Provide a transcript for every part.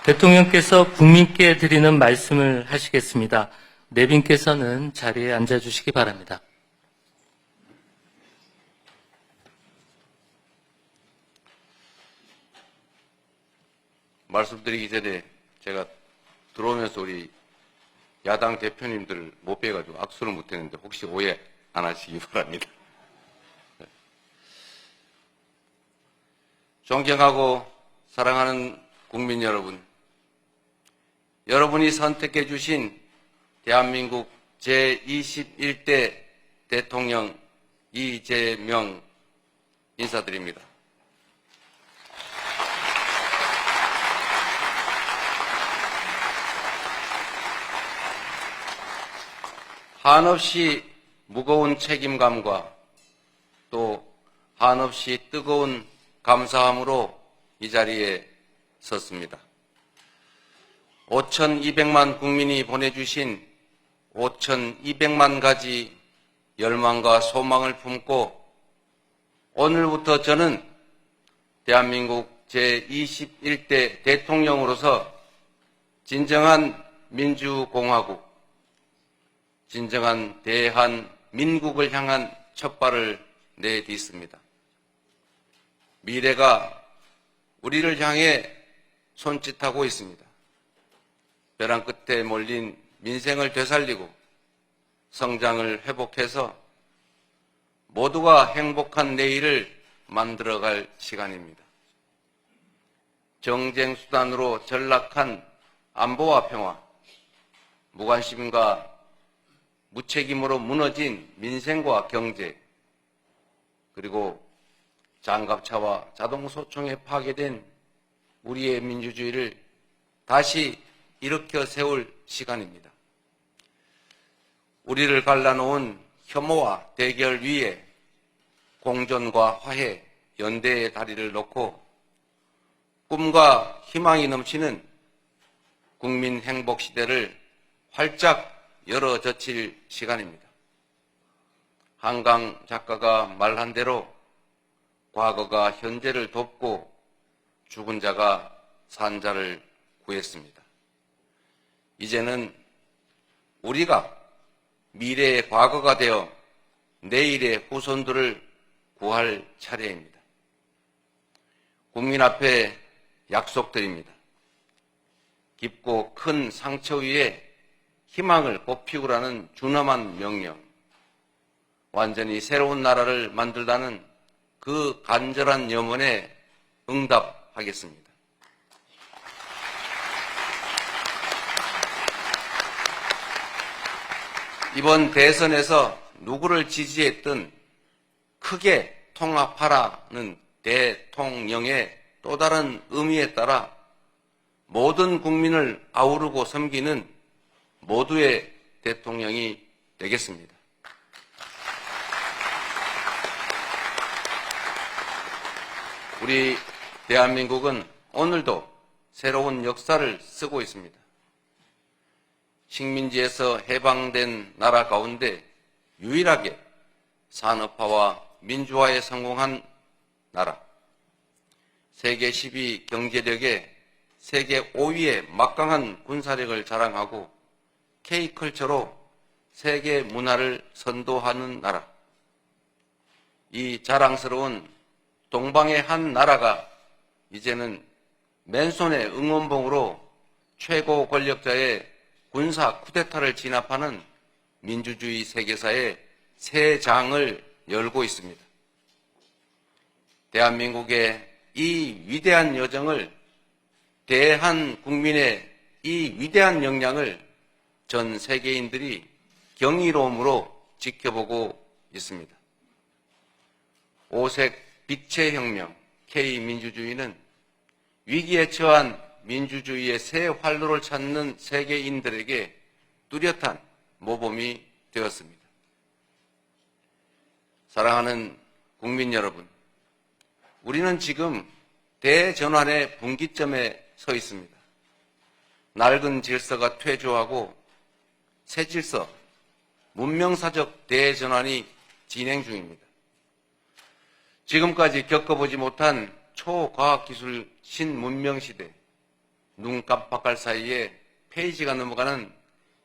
대통령께서 국민께 드리는 말씀을 하시겠습니다. 내빈께서는 자리에 앉아주시기 바랍니다. 말씀드리기 전에 제가 들어오면서 우리 야당 대표님들을 못 뵈가지고 악수를 못했는데 혹시 오해 안 하시기 바랍니다. 존경하고 사랑하는 국민 여러분, 여러분이 선택해 주신 대한민국 제21대 대통령 이재명 인사드립니다. 한없이 무거운 책임감과 또 한없이 뜨거운 감사함으로 이 자리에 섰습니다. 5,200만 국민이 보내주신 5,200만 가지 열망과 소망을 품고 오늘부터 저는 대한민국 제21대 대통령으로서 진정한 민주공화국, 진정한 대한민국을 향한 첫발을 내딛습니다. 미래가 우리를 향해 손짓하고 있습니다. 벼랑 끝에 몰린 민생을 되살리고 성장을 회복해서 모두가 행복한 내일을 만들어갈 시간입니다. 정쟁 수단으로 전락한 안보와 평화, 무관심과 무책임으로 무너진 민생과 경제, 그리고 장갑차와 자동소총에 파괴된 우리의 민주주의를 다시 일으켜 세울 시간입니다. 우리를 갈라놓은 혐오와 대결 위에 공존과 화해, 연대의 다리를 놓고 꿈과 희망이 넘치는 국민 행복 시대를 활짝 열어젖힐 시간입니다. 한강 작가가 말한 대로 과거가 현재를 돕고 죽은 자가 산 자를 구했습니다. 이제는 우리가 미래의 과거가 되어 내일의 후손들을 구할 차례입니다. 국민 앞에 약속드립니다. 깊고 큰 상처 위에 희망을 꽃피우라는 준엄한 명령, 완전히 새로운 나라를 만들다는 그 간절한 염원에 응답하겠습니다. 이번 대선에서 누구를 지지했든 크게 통합하라는 대통령의 또 다른 의미에 따라 모든 국민을 아우르고 섬기는 모두의 대통령이 되겠습니다. 우리 대한민국은 오늘도 새로운 역사를 쓰고 있습니다. 식민지에서 해방된 나라 가운데 유일하게 산업화와 민주화에 성공한 나라, 세계 10위 경제력에 세계 5위의 막강한 군사력을 자랑하고 K컬처로 세계 문화를 선도하는 나라, 이 자랑스러운 동방의 한 나라가 이제는 맨손의 응원봉으로 최고 권력자의 군사 쿠데타를 진압하는 민주주의 세계사의 새 장을 열고 있습니다. 대한민국의 이 위대한 여정을, 대한국민의 이 위대한 역량을 전 세계인들이 경이로움으로 지켜보고 있습니다. 오색 빛의 혁명, K민주주의는 위기에 처한 민주주의의 새 활로를 찾는 세계인들에게 뚜렷한 모범이 되었습니다. 사랑하는 국민 여러분, 우리는 지금 대전환의 분기점에 서 있습니다. 낡은 질서가 퇴조하고 새 질서, 문명사적 대전환이 진행 중입니다. 지금까지 겪어보지 못한 초과학기술 신문명시대, 눈 깜빡할 사이에 페이지가 넘어가는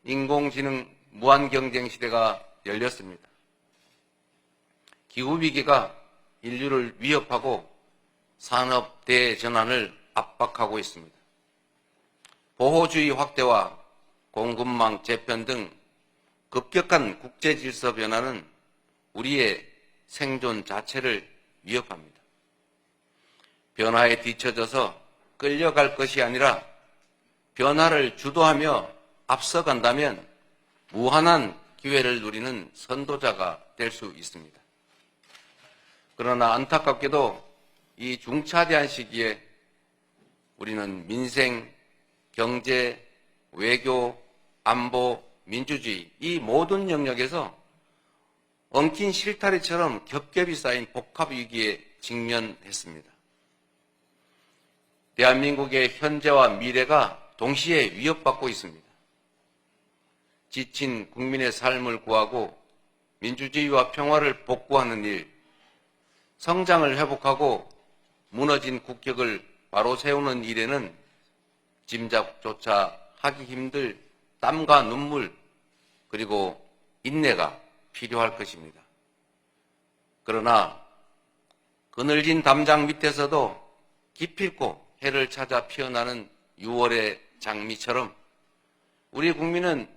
인공지능 무한경쟁 시대가 열렸습니다. 기후위기가 인류를 위협하고 산업 대전환을 압박하고 있습니다. 보호주의 확대와 공급망 재편 등 급격한 국제질서 변화는 우리의 생존 자체를 위협합니다. 변화에 뒤처져서 끌려갈 것이 아니라 변화를 주도하며 앞서간다면 무한한 기회를 누리는 선도자가 될 수 있습니다. 그러나 안타깝게도 이 중차대한 시기에 우리는 민생, 경제, 외교, 안보, 민주주의 이 모든 영역에서 엉킨 실타래처럼 겹겹이 쌓인 복합 위기에 직면했습니다. 대한민국의 현재와 미래가 동시에 위협받고 있습니다. 지친 국민의 삶을 구하고 민주주의와 평화를 복구하는 일, 성장을 회복하고 무너진 국격을 바로 세우는 일에는 짐작조차 하기 힘들 땀과 눈물 그리고 인내가 필요할 것입니다. 그러나 그늘진 담장 밑에서도 기필코 해를 찾아 피어나는 6월의 장미처럼 우리 국민은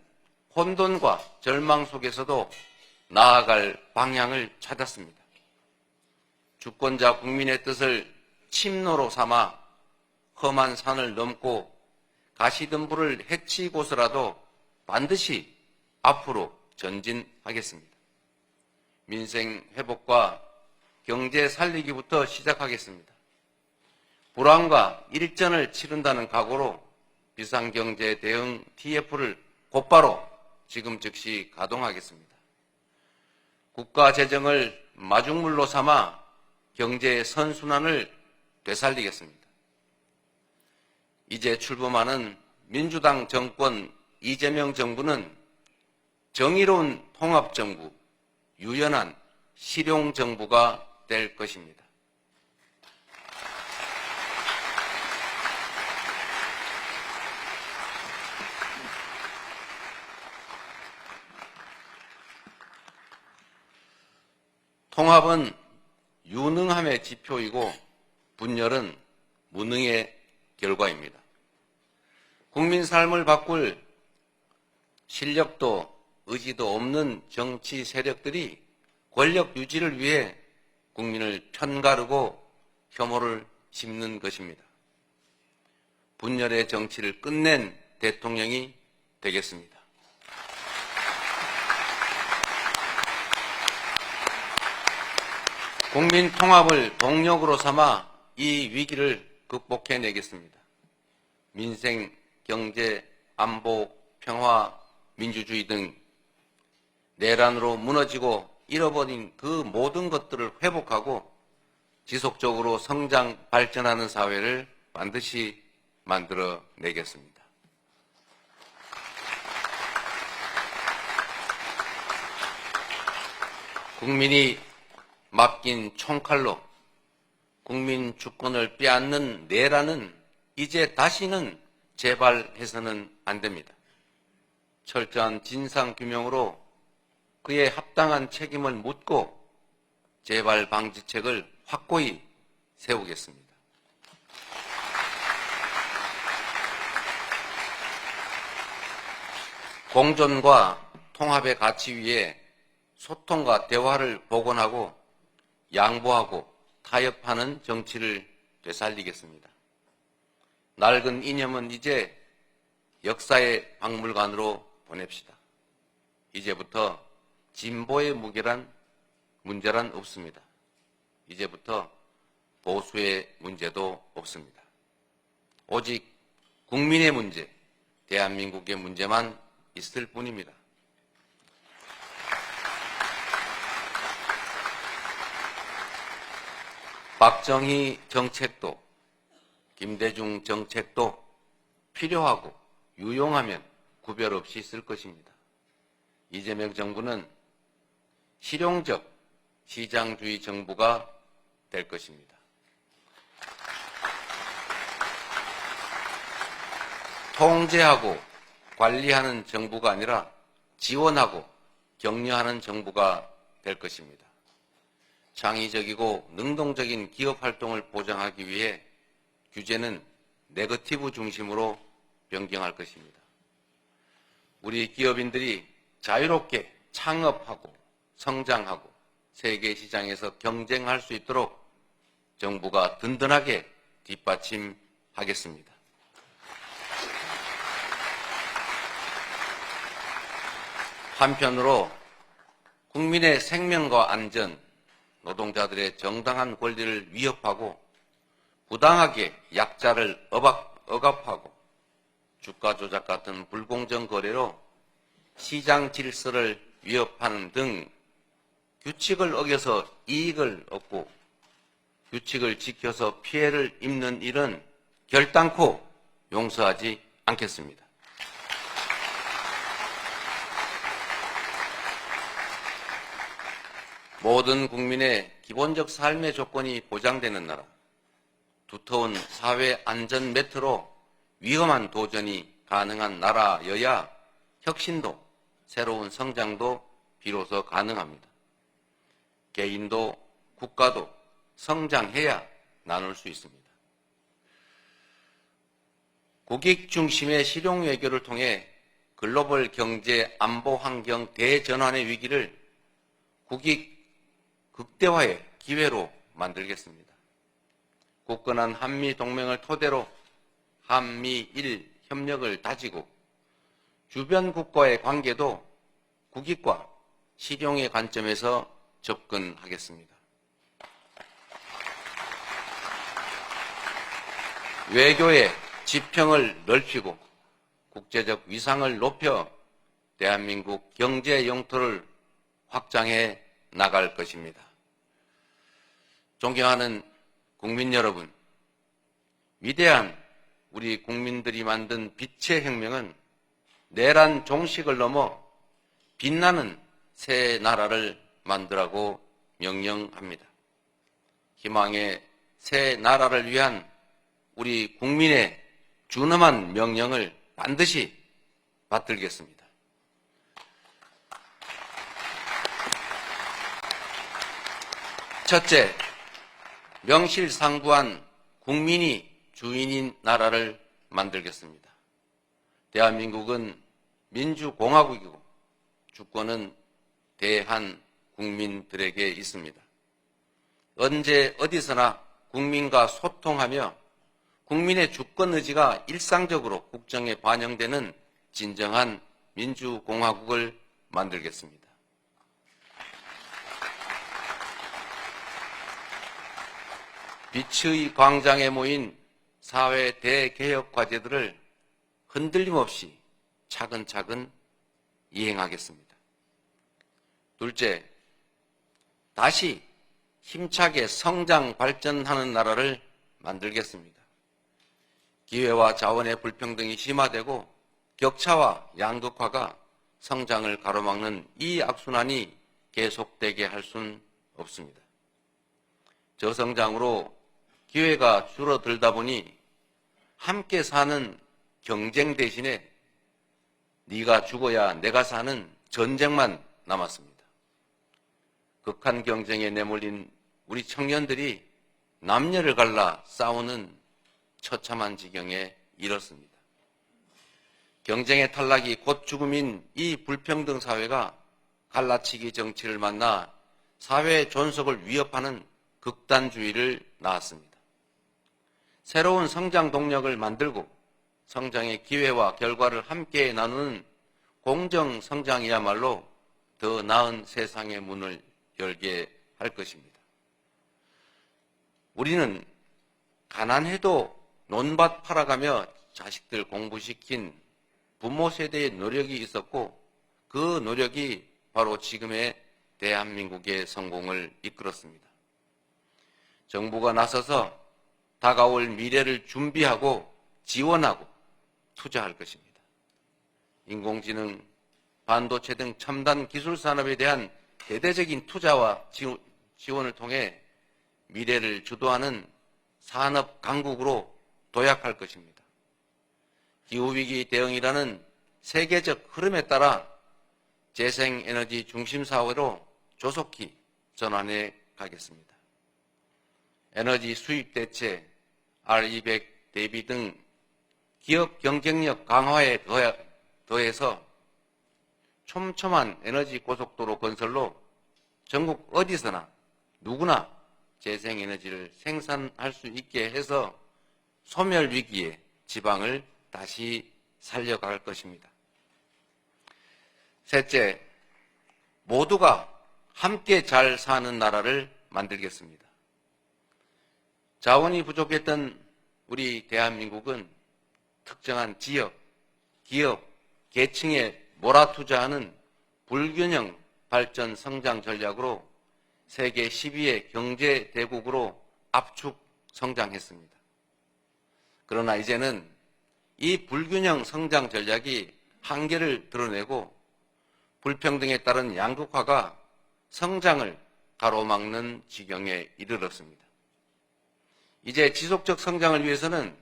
혼돈과 절망 속에서도 나아갈 방향을 찾았습니다. 주권자 국민의 뜻을 침노로 삼아 험한 산을 넘고 가시덤불을 헤치고서라도 반드시 앞으로 전진하겠습니다. 민생 회복과 경제 살리기부터 시작하겠습니다. 불황과 일전을 치른다는 각오로 비상경제 대응 TF를 곧바로 지금 즉시 가동하겠습니다. 국가 재정을 마중물로 삼아 경제 선순환을 되살리겠습니다. 이제 출범하는 민주당 정권 이재명 정부는 정의로운 통합정부, 유연한 실용정부가 될 것입니다. 통합은 유능함의 지표이고 분열은 무능의 결과입니다. 국민 삶을 바꿀 실력도 의지도 없는 정치 세력들이 권력 유지를 위해 국민을 편가르고 혐오를 심는 것입니다. 분열의 정치를 끝낸 대통령이 되겠습니다. 국민 통합을 동력으로 삼아 이 위기를 극복해내겠습니다. 민생, 경제, 안보, 평화, 민주주의 등 내란으로 무너지고 잃어버린 그 모든 것들을 회복하고 지속적으로 성장, 발전하는 사회를 반드시 만들어내겠습니다. 국민이 맡긴 총칼로 국민 주권을 빼앗는 내란은 이제 다시는 재발해서는 안 됩니다. 철저한 진상규명으로 그에 합당한 책임을 묻고 재발 방지책을 확고히 세우겠습니다. 공존과 통합의 가치 위에 소통과 대화를 복원하고 양보하고 타협하는 정치를 되살리겠습니다. 낡은 이념은 이제 역사의 박물관으로 보냅시다. 이제부터 진보의 문제란 없습니다. 이제부터 보수의 문제도 없습니다. 오직 국민의 문제, 대한민국의 문제만 있을 뿐입니다. 박정희 정책도 김대중 정책도 필요하고 유용하면 구별 없이 쓸 것입니다. 이재명 정부는 실용적 시장주의 정부가 될 것입니다. 통제하고 관리하는 정부가 아니라 지원하고 격려하는 정부가 될 것입니다. 창의적이고 능동적인 기업 활동을 보장하기 위해 규제는 네거티브 중심으로 변경할 것입니다. 우리 기업인들이 자유롭게 창업하고 성장하고 세계 시장에서 경쟁할 수 있도록 정부가 든든하게 뒷받침하겠습니다. 한편으로 국민의 생명과 안전, 노동자들의 정당한 권리를 위협하고 부당하게 약자를 억압하고 주가 조작 같은 불공정 거래로 시장 질서를 위협하는 등 규칙을 어겨서 이익을 얻고 규칙을 지켜서 피해를 입는 일은 결단코 용서하지 않겠습니다. 모든 국민의 기본적 삶의 조건이 보장되는 나라, 두터운 사회 안전 매트로 위험한 도전이 가능한 나라여야 혁신도 새로운 성장도 비로소 가능합니다. 개인도 국가도 성장해야 나눌 수 있습니다. 국익 중심의 실용 외교를 통해 글로벌 경제 안보 환경 대전환의 위기를 국익 극대화의 기회로 만들겠습니다. 굳건한 한미 동맹을 토대로 한미일 협력을 다지고 주변 국가의 관계도 국익과 실용의 관점에서 접근하겠습니다. 외교의 지평을 넓히고 국제적 위상을 높여 대한민국 경제 영토를 확장해 나갈 것입니다. 존경하는 국민 여러분, 위대한 우리 국민들이 만든 빛의 혁명은 내란 종식을 넘어 빛나는 새 나라를 만들라고 명령합니다. 희망의 새 나라를 위한 우리 국민의 준엄한 명령을 반드시 받들겠습니다. 첫째, 명실상부한 국민이 주인인 나라를 만들겠습니다. 대한민국은 민주공화국이고 주권은 대한 국민들에게 있습니다. 언제 어디서나 국민과 소통하며 국민의 주권 의지가 일상적으로 국정에 반영되는 진정한 민주공화국을 만들겠습니다. 빛의 광장에 모인 사회 대개혁 과제들을 흔들림 없이 차근차근 이행하겠습니다. 둘째, 다시 힘차게 성장 발전하는 나라를 만들겠습니다. 기회와 자원의 불평등이 심화되고 격차와 양극화가 성장을 가로막는 이 악순환이 계속되게 할 수는 없습니다. 저성장으로 기회가 줄어들다 보니 함께 사는 경쟁 대신에 네가 죽어야 내가 사는 전쟁만 남았습니다. 극한 경쟁에 내몰린 우리 청년들이 남녀를 갈라 싸우는 처참한 지경에 이르렀습니다. 경쟁의 탈락이 곧 죽음인 이 불평등 사회가 갈라치기 정치를 만나 사회 존속을 위협하는 극단주의를 낳았습니다. 새로운 성장 동력을 만들고 성장의 기회와 결과를 함께 나누는 공정 성장이야말로 더 나은 세상의 문을 열게 할 것입니다. 우리는 가난해도 논밭 팔아가며 자식들 공부시킨 부모 세대의 노력이 있었고 그 노력이 바로 지금의 대한민국의 성공을 이끌었습니다. 정부가 나서서 다가올 미래를 준비하고 지원하고 투자할 것입니다. 인공지능, 반도체 등 첨단 기술 산업에 대한 대대적인 투자와 지원을 통해 미래를 주도하는 산업 강국으로 도약할 것입니다. 기후위기 대응이라는 세계적 흐름에 따라 재생에너지 중심 사회로 조속히 전환해 가겠습니다. 에너지 수입 대체, R200 대비 등 기업 경쟁력 강화에 더해서 촘촘한 에너지 고속도로 건설로 전국 어디서나 누구나 재생에너지를 생산할 수 있게 해서 소멸 위기에 지방을 다시 살려갈 것입니다. 셋째, 모두가 함께 잘 사는 나라를 만들겠습니다. 자원이 부족했던 우리 대한민국은 특정한 지역, 기업, 계층에 몰아투자하는 불균형 발전 성장 전략으로 세계 10위의 경제 대국으로 압축 성장했습니다. 그러나 이제는 이 불균형 성장 전략이 한계를 드러내고 불평등에 따른 양극화가 성장을 가로막는 지경에 이르렀습니다. 이제 지속적 성장을 위해서는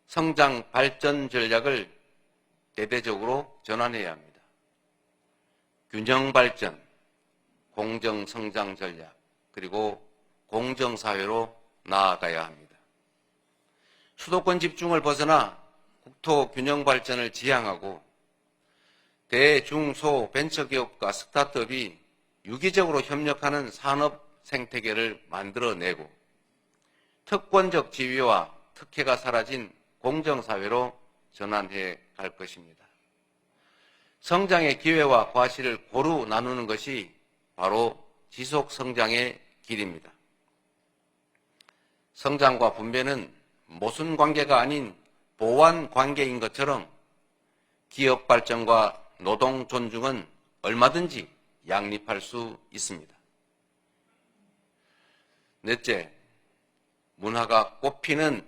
성장 발전 전략을 대대적으로 전환해야 합니다. 균형 발전, 공정 성장 전략, 그리고 공정 사회로 나아가야 합니다. 수도권 집중을 벗어나 국토 균형 발전을 지향하고 대, 중, 소, 벤처기업과 스타트업이 유기적으로 협력하는 산업 생태계를 만들어내고 특권적 지위와 특혜가 사라진 공정사회로 전환해 갈 것입니다. 성장의 기회와 과실을 고루 나누는 것이 바로 지속성장의 길입니다. 성장과 분배는 모순 관계가 아닌 보완 관계인 것처럼 기업 발전과 노동 존중은 얼마든지 양립할 수 있습니다. 넷째, 문화가 꽃피는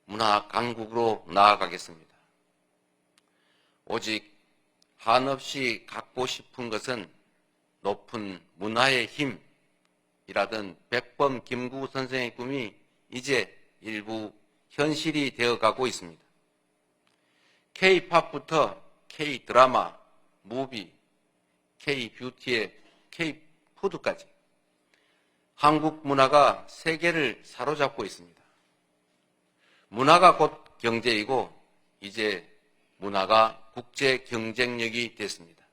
문화 강국으로 나아가겠습니다. 오직 한없이 갖고 싶은 것은 높은 문화의 힘이라던 백범 김구 선생의 꿈이 이제 일부 현실이 되어가고 있습니다. K-팝부터 K-드라마, 무비, K-뷰티의 K-푸드까지 한국 문화가 세계를 사로잡고 있습니다. 문화가 곧 경제이고 이제 문화가 국제 경쟁력이 됐습니다.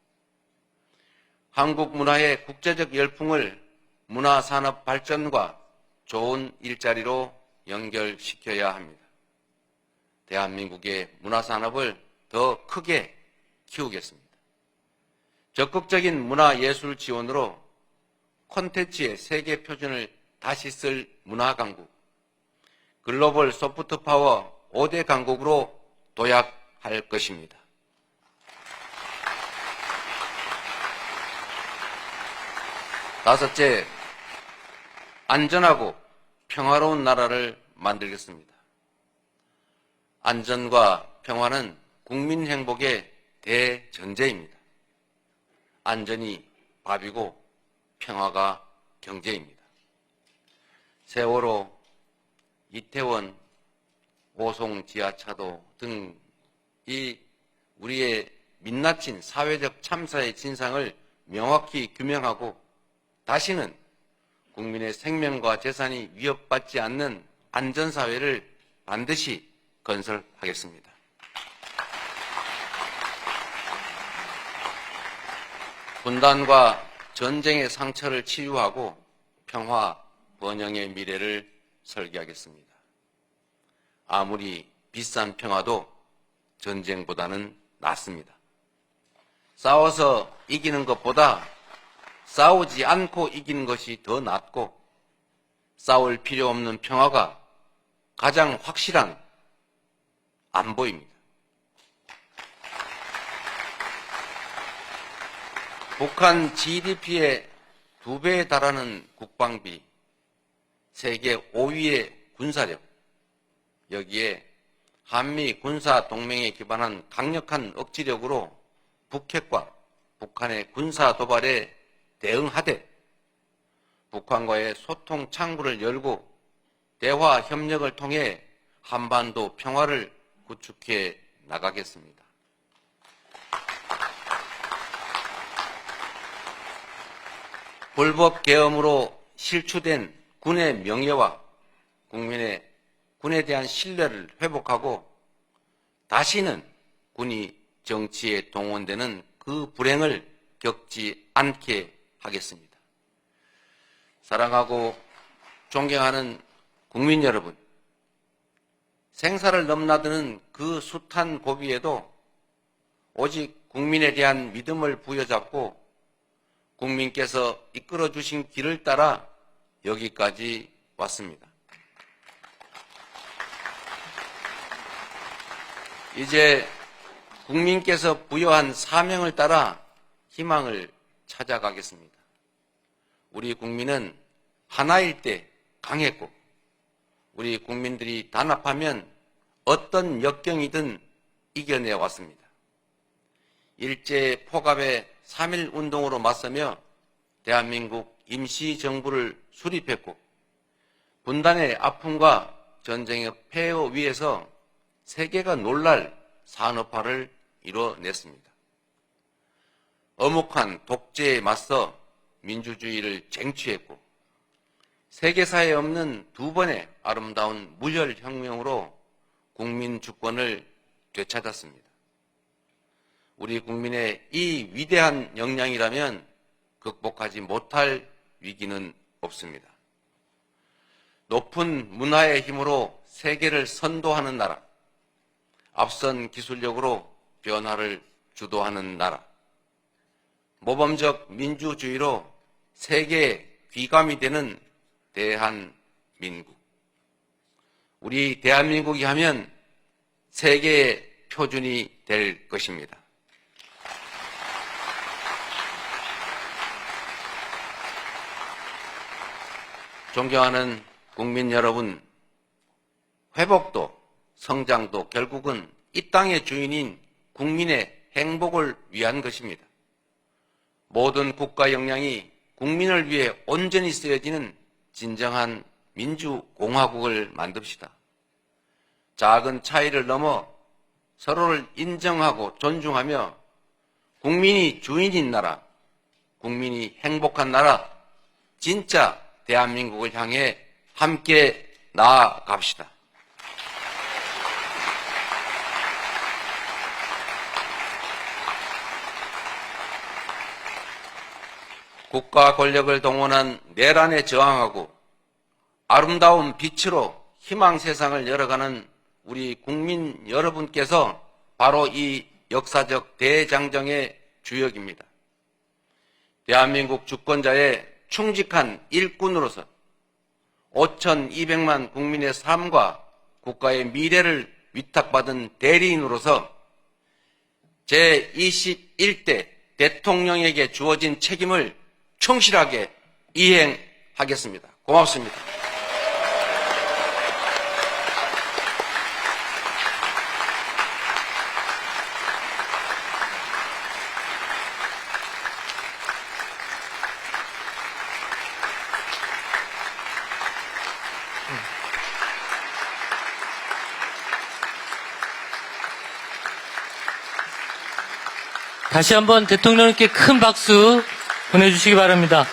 한국 문화의 국제적 열풍을 문화산업 발전과 좋은 일자리로 연결시켜야 합니다. 대한민국의 문화산업을 더 크게 키우겠습니다. 적극적인 문화예술 지원으로 콘텐츠의 세계 표준을 다시 쓸 문화강국, 글로벌 소프트파워 5대 강국으로 도약할 것입니다. 다섯째, 안전하고 평화로운 나라를 만들겠습니다. 안전과 평화는 국민 행복의 대전제입니다. 안전이 밥이고 평화가 경제입니다. 세월호, 이태원, 오송 지하차도 등 이 우리의 민낯진 사회적 참사의 진상을 명확히 규명하고 다시는 국민의 생명과 재산이 위협받지 않는 안전사회를 반드시 건설하겠습니다. 분단과 전쟁의 상처를 치유하고 평화, 번영의 미래를 설계하겠습니다. 아무리 비싼 평화도 전쟁보다는 낫습니다. 싸워서 이기는 것보다 싸우지 않고 이기는 것이 더 낫고 싸울 필요 없는 평화가 가장 확실한 안보입니다. 북한 GDP의 2배에 달하는 국방비, 세계 5위의 군사력, 여기에 한미 군사 동맹에 기반한 강력한 억지력으로 북핵과 북한의 군사 도발에 대응하되 북한과의 소통 창구를 열고 대화 협력을 통해 한반도 평화를 구축해 나가겠습니다. 불법 계엄으로 실추된 군의 명예와 군에 대한 신뢰를 회복하고 다시는 군이 정치에 동원되는 그 불행을 겪지 않게 하겠습니다. 사랑하고 존경하는 국민 여러분, 생사를 넘나드는 그 숱한 고비에도 오직 국민에 대한 믿음을 부여잡고 국민께서 이끌어 주신 길을 따라 여기까지 왔습니다. 이제 국민께서 부여한 사명을 따라 희망을 찾아가겠습니다. 우리 국민은 하나일 때 강했고 우리 국민들이 단합하면 어떤 역경이든 이겨내 왔습니다. 일제 포갑의 3.1 운동으로 맞서며 대한민국 임시정부를 수립했고 분단의 아픔과 전쟁의 폐해 위에서 세계가 놀랄 산업화를 이뤄냈습니다. 엄혹한 독재에 맞서 민주주의를 쟁취했고 세계사에 없는 두 번의 아름다운 무혈혁명으로 국민 주권을 되찾았습니다. 우리 국민의 이 위대한 역량이라면 극복하지 못할 위기는 없습니다. 높은 문화의 힘으로 세계를 선도하는 나라, 앞선 기술력으로 변화를 주도하는 나라, 모범적 민주주의로 세계의 귀감이 되는 대한민국. 우리 대한민국이 하면 세계의 표준이 될 것입니다. 존경하는 국민 여러분, 회복도 성장도 결국은 이 땅의 주인인 국민의 행복을 위한 것입니다. 모든 국가 역량이 국민을 위해 온전히 쓰여지는 진정한 민주공화국을 만듭시다. 작은 차이를 넘어 서로를 인정하고 존중하며 국민이 주인인 나라, 국민이 행복한 나라, 진짜 대한민국을 향해 함께 나아갑시다. 국가 권력을 동원한 내란에 저항하고 아름다운 빛으로 희망 세상을 열어가는 우리 국민 여러분께서 바로 이 역사적 대장정의 주역입니다. 대한민국 주권자의 충직한 일꾼으로서 5,200만 국민의 삶과 국가의 미래를 위탁받은 대리인으로서 제21대 대통령에게 주어진 책임을 충실하게 이행하겠습니다. 고맙습니다. 다시 한번 대통령님께 큰 박수 보내주시기 바랍니다.